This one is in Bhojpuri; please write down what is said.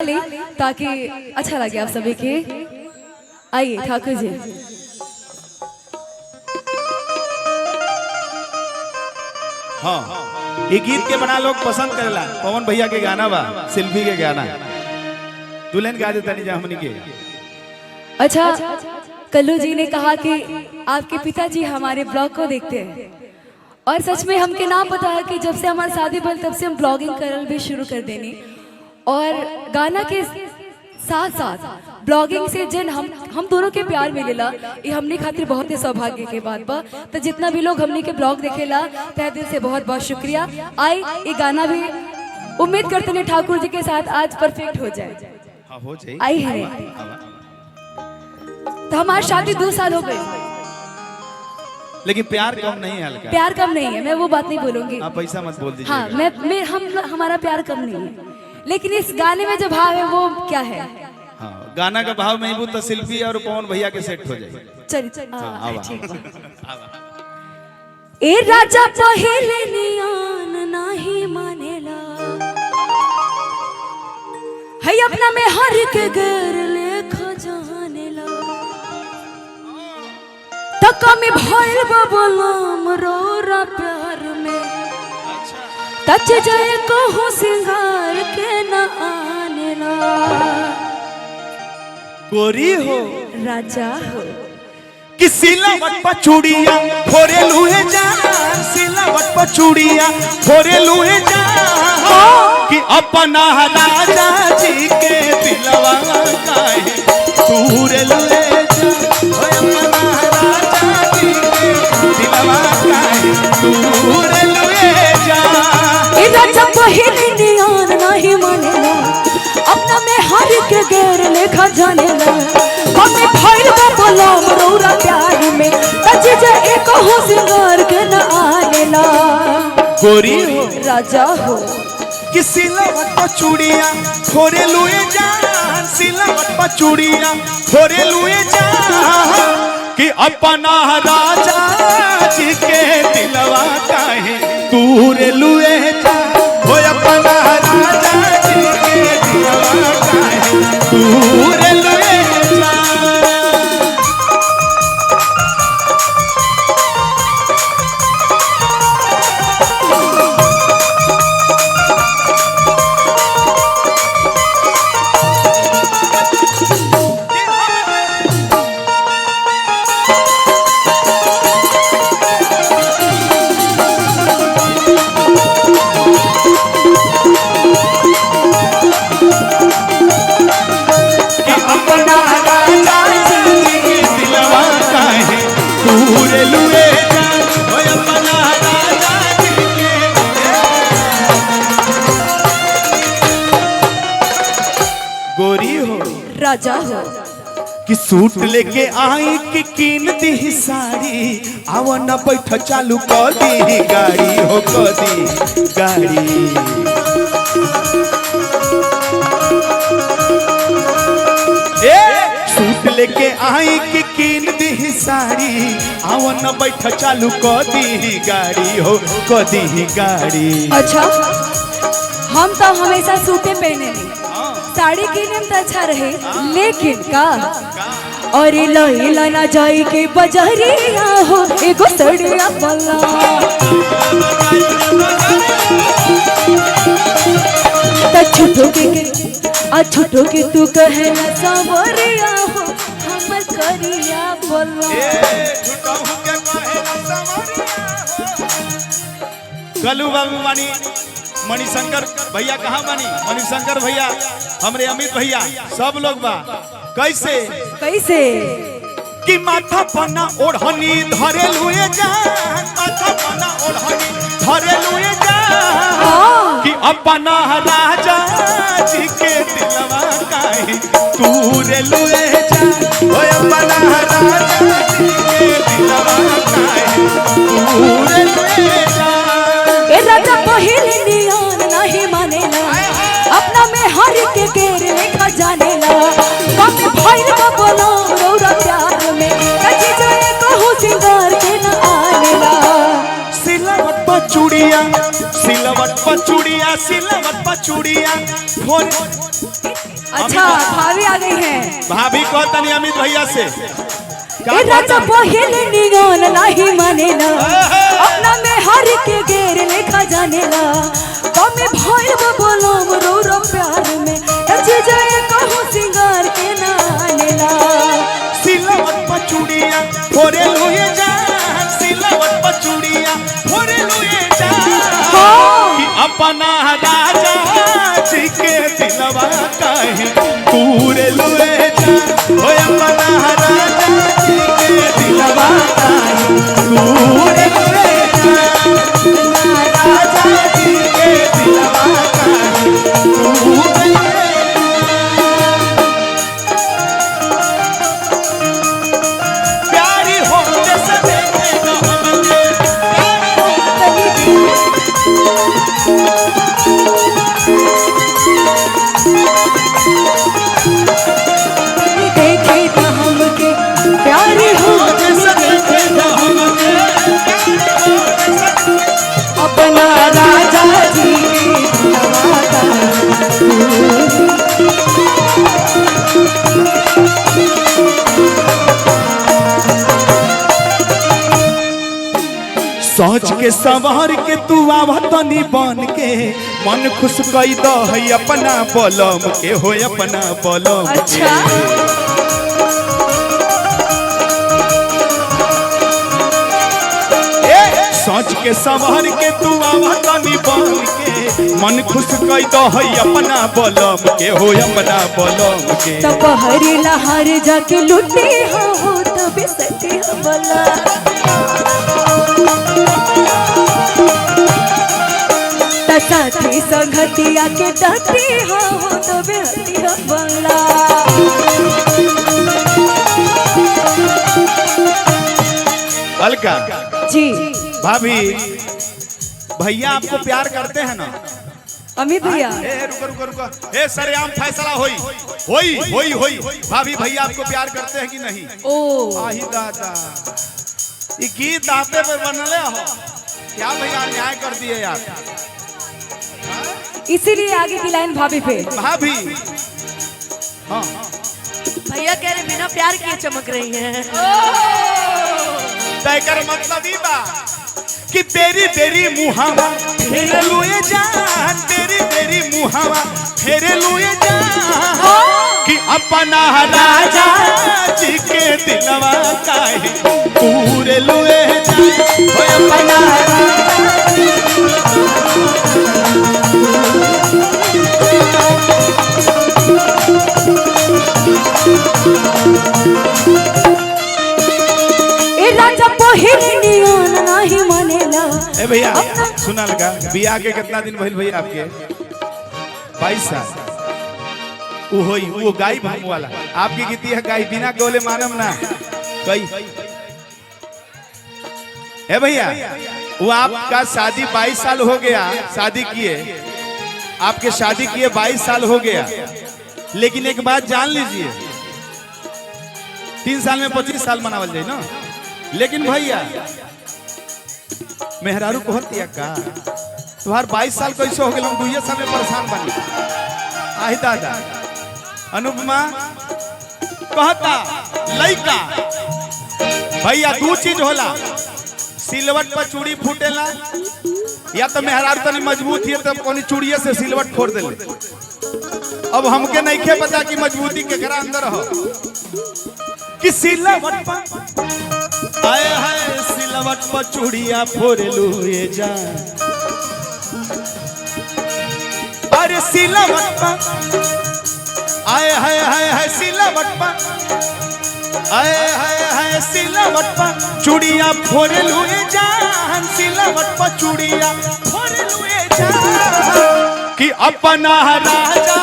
ताकि अच्छा लगे आप सभी के। आइए ठाकुर जी। हाँ, ये गीत के बना लोग पसंद करेला। पवन भैया के गाना बा, शिल्पी के गाना दुल्हन गा देता नहीं जा हमनी के। अच्छा, कल्लू जी ने कहा कि आपके पिताजी हमारे ब्लॉग को देखते हैं और सच में हमके ना पता है कि जब से हमारी शादी भल तब से हम ब्लॉगिंग करल भी शुरू कर देनी और गाना के साथ साथ ब्लॉगिंग से जन हम दोनों के प्यार मिलेला, ये हमने खातिर बहुत ही सौभाग्य के बात बा। तो जितना भी लोग हमने के ब्लॉग देखेला तहे दिल से बहुत बहुत शुक्रिया। आई ये गाना भी उम्मीद करते हैं ठाकुर जी के साथ आज परफेक्ट हो जाए। हाँ, हो जाए। आई है तो हमारी शादी 2 साल हो गई, लेकिन प्यार कम नहीं है हल्का। प्यार कम नहीं है, मैं वो बात नहीं बोलूंगी। आप पैसा मत बोल दीजिए। हाँ, हमारा प्यार कम नहीं है, लेकिन इस गाने में जो भाव है वो क्या है। हाँ, गाना का भाव में तो शिल्पी और पवन भैया के सेट हो जाए। चल ए राजा पहले नियान नहीं मानेला है अपना में हर के गर लेखा जानेला तका में भइल बबलम रोरा प्यार में तच जाए को सिंगार के न आनेला गोरी हो राजा हो कि सिलावट पर चूड़िया फोरे लुए जान, सिलावट पर चूड़िया फोरे लुए जान कि अपना राजा जी के दिलवा काहे तूरे लुए जान, अपना राजा जी के दिलवा काहे तूरे लुए जान। ए राजा पहले नियान नहीं मानेला अपना में हर के गैर लेखा जानेला हमें भइल बबलम रोरा प्यार में तज जे एक हो सिंगार के न आनेला गोरी हो राजा हो कि सिलावट पर चूड़िया फोरे लुए जान, सिलावट पर चूड़िया फोरे लुए जान कि अपना राजा जी के दिलवा काहे तूरे लुए जान, हो अपना राजा जी के दिलवा काहे तूरे लुए जान। गोरी हो राजा हो कि सूट लेके आई कि कीन दी साड़ी आवा न बैठ चालू कर दी गाड़ी हो कर दी गाड़ी। ए सूट लेके आई कि कीन दी साड़ी आवा न बैठ चालू कर दी गाड़ी हो कर दी गाड़ी। अच्छा, हम तो हमेशा सूटे पहने नहीं, साड़ी के नियम तो अच्छा रहे, लेकिन का और लइला ना जाई के बजरिया हो एगो सड़िया पल्ला त छुटो के तू कहे ना सावरिया हो हमर करिया पल्ला। कलू बाबू मानी मणिशंकर भैया कहाँ बानी? मणिशंकर भैया हमरे अमित भैया सब लोग बा। कैसे कैसे कि माथा पन्ना ओढ़नी धरे लुए जान, माथा पन्ना ओढ़नी धरे लुए जान कि अपना राजा जी के दिलवा काहे तूरे लुए जान, ओ अपना राजा जी के दिलवा काहे तूरे लुए जान। ए राजा पहले नियान नहीं मानेला अपना में हर के गेर लेखा जानेला कब भइल बबलम रोरा प्यार में तज जाए कहू सिंगार के न आनेला। सिलावट पर चूड़िया सिलावट पर चूड़िया सिलावट पर चूड़िया फोरे अच्छा भाभी आ गई हैं। भाभी को तनी अमित भैया से ए राजा पहले निगान नाही मानेला अपना में हर के गेर लेखा जानेला कमे भइल बोलम रो रो प्यार में अच्छे जाए कहूं सिंगार के नानेला सिलवट पर चूड़िया फोरे लुए जान सिलवट पर चूड़िया फोरे लुए जान कि अपना राजा जी के दिलवा काहे पूरे लुए जान ओए अपना राजा जी के दिलवा काहे पूरे लुए जान राजा जी के दिलवा काहे पूरे प्यारी होने से देखे न हमने देखे त हमके प्यारी हो जैसे देखे न हमने अपना राजा जी की दिलवा सोच के सवार के तू आवतनी बन के मन खुश कई दो है अपना बलम के हो अपना बलम अच्छा सोच के सवार के तू आवतनी बन के मन खुश कई दो है अपना बलम के हो अपना बलम के तब हरी लहर जाके लुटी हो तब सके बला साथी संगतिया के डटी हो तब हटी बला अलका जी भाभी भैया आपको प्यार करते हैं ना अमित भैया रुको रुको रुको सरेआम फैसला होई भाभी भैया आपको प्यार करते हैं कि नहीं ओ आही दादा ये गीत आपे पर बनले हो क्या भैया अन्याय कर दिए यार इसीलिए आगे की लाइन भाभी पे भाभी हाँ भैया कह रहे बिना प्यार किए चमक रही है तय कर मतलब ही बा कि तेरी तेरी मुहावा फेरे लुए जान तेरी तेरी मुहावा फेरे लुए जान कि अपना राजा जी के दिलवा काहे पूरे लुए जान ओए अपना ए राजा पहले नियन नाही मानेला ए भैया सुना लगा बियाह के कितना दिन भइल भैया आपके 22 साल वो गाय भांग वाला आपकी गीती है गाय बिना गोले मानम ना कई है भैया वो आपका शादी 22 साल हो गया शादी किए आपके शादी किए 22 साल हो गया लेकिन एक बात जान लीजिए 3 साल में 25 साल मनावल जाए ना लेकिन भैया मेहरारू को हतिया का तुम्हार 22 साल कैसे हो गए हम 2 साल में परेशान बनी आही दादा अनुपमा कहता लइका भैया 2 चीज होला सिलवट पर चूड़ी फूटेला या तो मेहरारू तनी मजबूत है तो कोनी चूड़िए से सिलवट फोड़ देले अब हमके नहीं खे पता कि मजबूती केकरा अंदर हो कि सिलवट पर आए हाय सिलवट पर चूड़िया फोड़ लुए जा अरे सिलवट पर आए हाय हाय हाय सिलवट पर आए हाय हाय सिलवट पर चूड़िया फोड़ लुए जान सिलवट पर चूड़िया फोड़ लुए जान कि अपना राजा